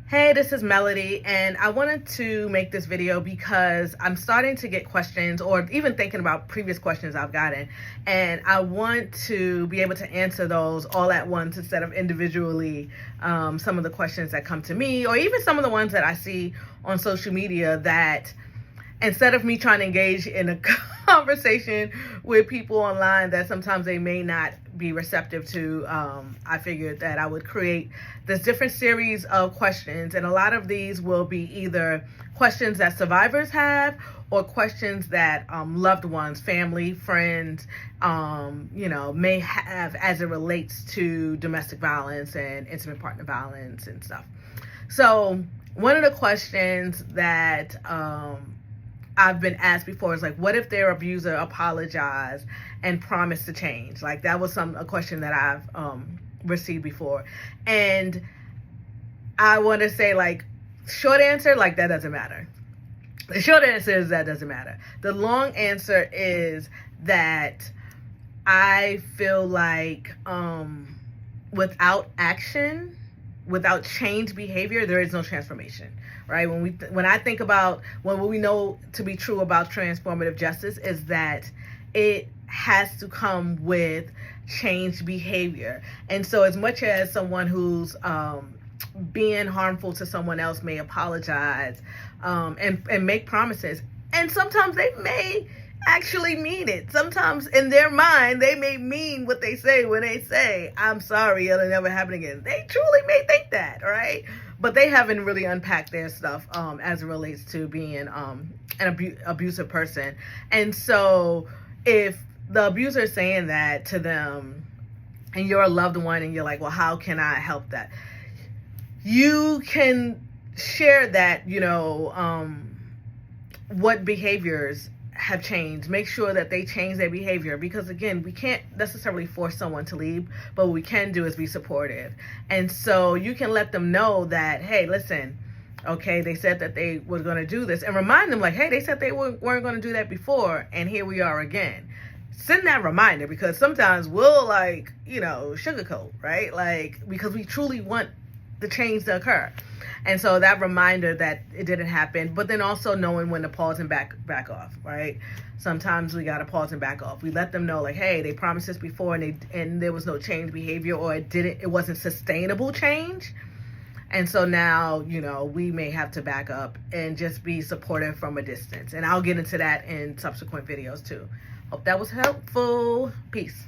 Hey, this is Melody, and I wanted to make this video because I'm starting to get questions, or even thinking about previous questions I've gotten, and I want to be able to answer those all at once instead of individually. Some of the questions that come to me, or even some of the ones that I see on social media, that instead of me trying to engage in a conversation with people online that sometimes they may not be receptive to, I figured that I would create this different series of questions, and a lot of these will be either questions that survivors have or questions that loved ones, family, friends, may have as it relates to domestic violence and intimate partner violence and stuff. So one of the questions that I've been asked before is like, what if their abuser apologized and promised to change? Like, that was a question that I've received before. And I want to say, like, short answer, like, that doesn't matter. The short answer is that doesn't matter. The long answer is that I feel like without action, without change behavior, there is no transformation, right? When I think about what we know to be true about transformative justice is that it has to come with changed behavior. And so as much as someone who's being harmful to someone else may apologize and make promises, and sometimes they may actually mean it. Sometimes in their mind, they may mean what they say when they say, I'm sorry, it'll never happen again. They truly may think that, right? But they haven't really unpacked their stuff as it relates to being an abusive person. And so if the abuser is saying that to them and you're a loved one and you're like, well, how can I help that? You can share that, what behaviors have changed. Make sure that they change their behavior, because again, we can't necessarily force someone to leave, but what we can do is be supportive. And so you can let them know that, hey, listen, okay, they said that they were going to do this, and remind them like, hey, they said they weren't going to do that before, and here we are again. Send that reminder, because sometimes we'll sugarcoat, right? Like, because we truly want the change to occur. And so that reminder that it didn't happen, but then also knowing when to pause and back off, right? Sometimes we got to pause and back off. We let them know like, hey, they promised this before and there was no change behavior, or it wasn't sustainable change. And so now, we may have to back up and just be supportive from a distance. And I'll get into that in subsequent videos too. Hope that was helpful. Peace.